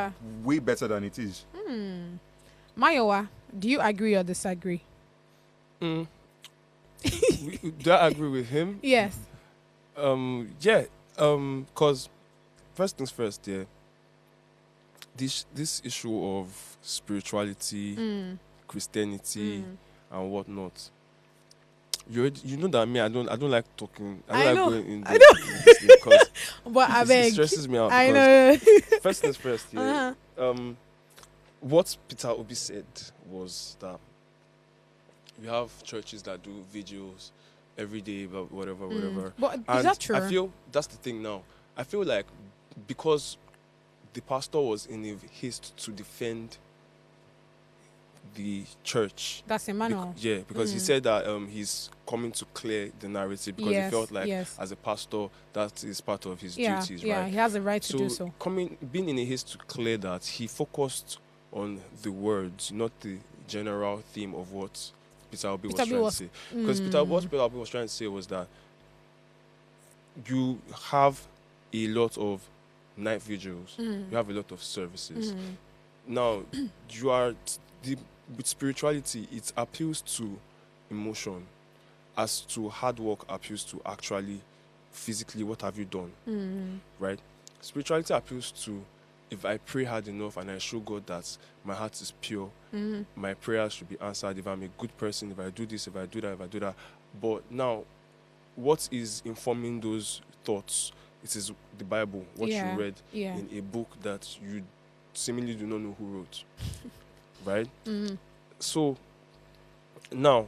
way better than it is. Mayowa, do you agree or disagree? Do I agree with him? Yes. Because first things first, this issue of spirituality, Christianity, and whatnot. You know that I don't like talking. I don't like going into this thing because it stresses me out. I know. First things first, what Peter Obi said was that we have churches that do vigils every day, but whatever. But is that true? I feel that's the thing now. I feel like because the pastor was in a haste to defend the church. That's Emmanuel. Because he said that he's coming to clear the narrative because he felt like as a pastor that is part of his duties, right? Yeah, he has a right to do so. Being in a haste to clear that, he focused on the words, not the general theme of what Peter Obi was Peter trying was- to say. Because what Peter Obi was trying to say was that you have a lot of night vigils, Mm. you have a lot of services. Mm. Now, you are with spirituality, it appeals to emotion, as to hard work appeals to actually physically what have you done, right? Spirituality appeals to, if I pray hard enough and I show God that my heart is pure, my prayers should be answered. If I'm a good person, if I do this, if I do that, if I do that. But now, what is informing those thoughts? It is the Bible, what Yeah, you read yeah. in a book that you seemingly do not know who wrote, right? So now,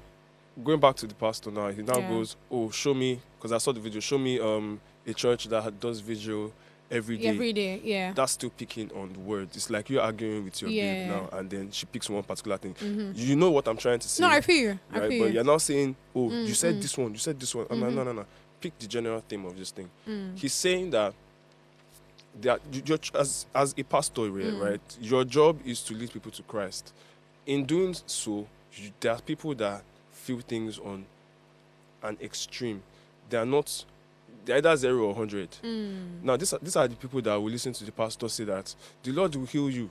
going back to the pastor now, he now Yeah. goes, oh, show me, because I saw the video, show me a church that does vigil every day. Every day, yeah. That's still picking on the words. It's like you're arguing with your babe Yeah. now, and then she picks one particular thing. Mhm. You know what I'm trying to say. No, I feel you. I Right? feel But you. you're now saying, oh, you said mm. this one, you said this one. I'm like, no, no, no. Pick the general theme of this thing. Mm. He's saying that as a pastor, Mm. right, your job is to lead people to Christ. In doing so, there are people that feel things on an extreme. They're either 0 or 100. Now, these are the people that will listen to the pastor say that the Lord will heal you,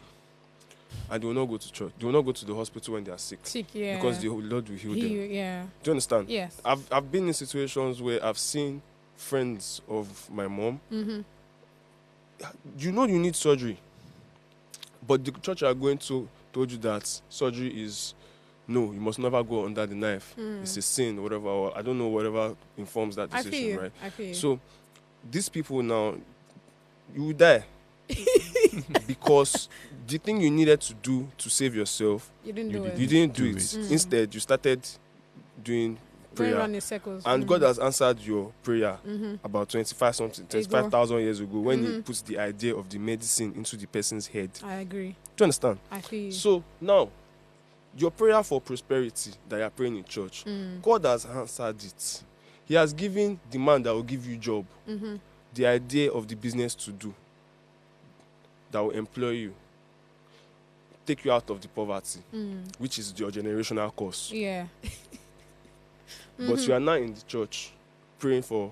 and they will not go to church. They will not go to the hospital when they are sick. Yeah. Because the Lord will heal them. Yeah. Do you understand? Yes. I've been in situations where I've seen friends of my mom. Mm-hmm. You know you need surgery, but the church you are going to told you that surgery is no, you must never go under the knife. It's a sin, whatever. Or I don't know, whatever informs that I feel decision, you. right? I feel you. So these people now, you will die because the thing you needed to do to save yourself, You didn't do it. You didn't do Do it. it. Instead, you started doing Going prayer, around in circles. and God has answered your prayer Mhm. about 25,000 years ago when He Mhm. puts the idea of the medicine into the person's head. I agree. Do you understand? I feel you. So now, your prayer for prosperity that you are praying in church, God has answered it. He has given the man that will give you job Mhm. the idea of the business to do that will employ you, take you out of the poverty, which is your generational curse. Yeah. But you are now in the church praying for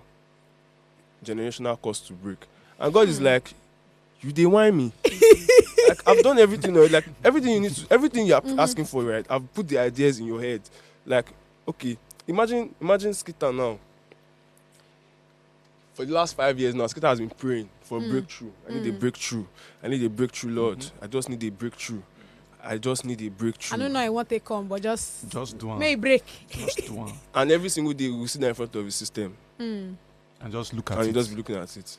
generational curse to break. And God is like, you dey whine me. Like, I've done everything, like everything you need to, everything you're asking for, right? I've put the ideas in your head. Like, okay, imagine Skita now. For the last 5 years now, Skita has been praying for a breakthrough. I need a breakthrough. I need a breakthrough, Lord. I just need a breakthrough. I just need a breakthrough. I don't know I want to come, but just do one. may it break. Just do one. And every single day we sit there in front of his system. And just look at And it. you just be looking at it.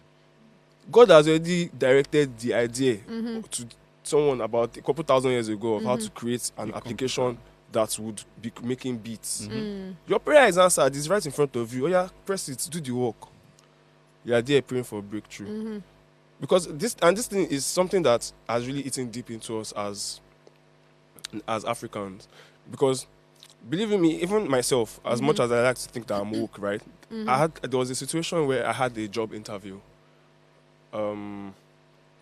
God has already directed the idea to someone about a couple thousand years ago of how to create an application that would be making beats. Your prayer is answered. It's right in front of you. Oh yeah, press it. Do the work. You are there praying for a breakthrough. Because this thing is something that has really eaten deep into us as Africans. Because believe in me, even myself, as much as I like to think that I'm woke, right? There was a situation where I had a job interview.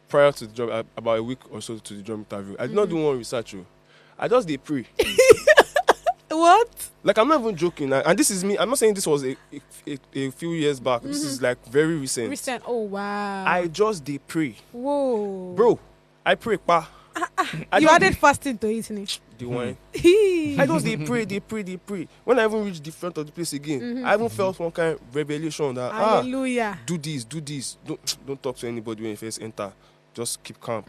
Prior to the job, about a week or so to the job interview, I did not do one research. I just did pray. What? Like, I'm not even joking. And this is me. I'm not saying this was a few years back. This is like very recent. Recent. Oh wow. I just did pray. Whoa. Bro, I pray, pa. You added fasting to it, innit? The wine. I just they pray. When I even reached the front of the place again, I even felt one kind of revelation that Hallelujah. do this. Don't talk to anybody when you first enter. Just keep calm.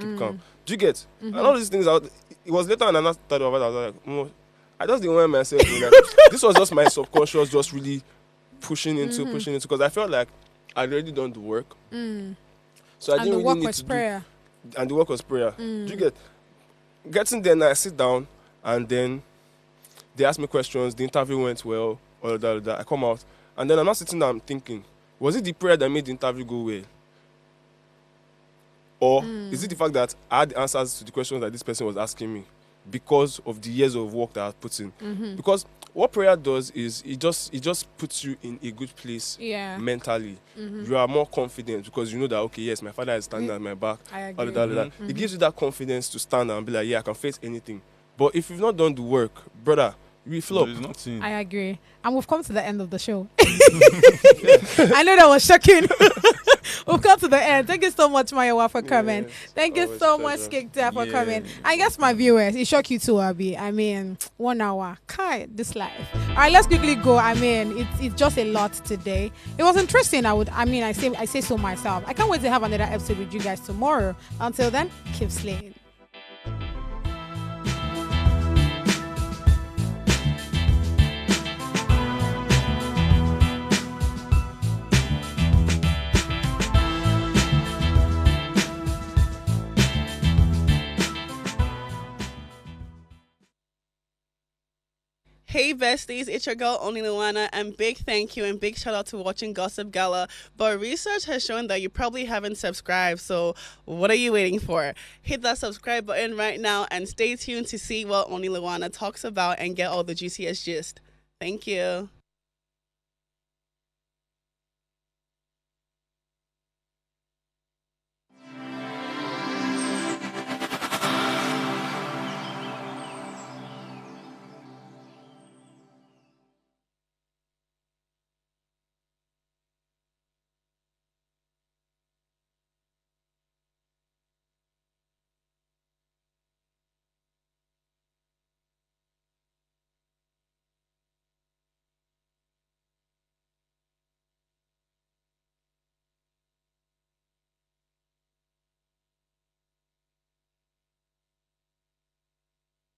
Do you get? And all these things out. It was later and I thought about it. I was like, I just didn't want myself. Like, this was just my subconscious, just really pushing into because I felt like I'd already done the work. So I And didn't the really work need was to prayer. and the work was prayer. Do you get? Getting there now, I sit down and then they ask me questions. The interview went well, all of that. I come out and then I'm not sitting down thinking, was it the prayer that made the interview go well? Or is it the fact that I had the answers to the questions that this person was asking me because of the years of work that I put in? Because what prayer does is it just puts you in a good place mentally. You are more confident because you know that, okay, yes, my father is standing at my back. I agree. All that. It gives you that confidence to stand and be like, yeah, I can face anything. But if you've not done the work, brother, we flop. I agree. And we've come to the end of the show. I know that was shocking. We've come to the end. Thank you so much, Mayowa, for coming. Thank you so much, Skikta, for coming. I guess my viewers, it shocked you too, Abi. I mean, 1 hour. Kai, this life. All right, let's quickly go. I mean, it's just a lot today. It was interesting. I say so myself. I can't wait to have another episode with you guys tomorrow. Until then, keep slaying. Hey besties, it's your girl Oni Luana, and big thank you and big shout out to watching Gossip Gala. But research has shown that you probably haven't subscribed, so what are you waiting for? Hit that subscribe button right now and stay tuned to see what Oni Luana talks about and get all the juiciest gist. Thank you.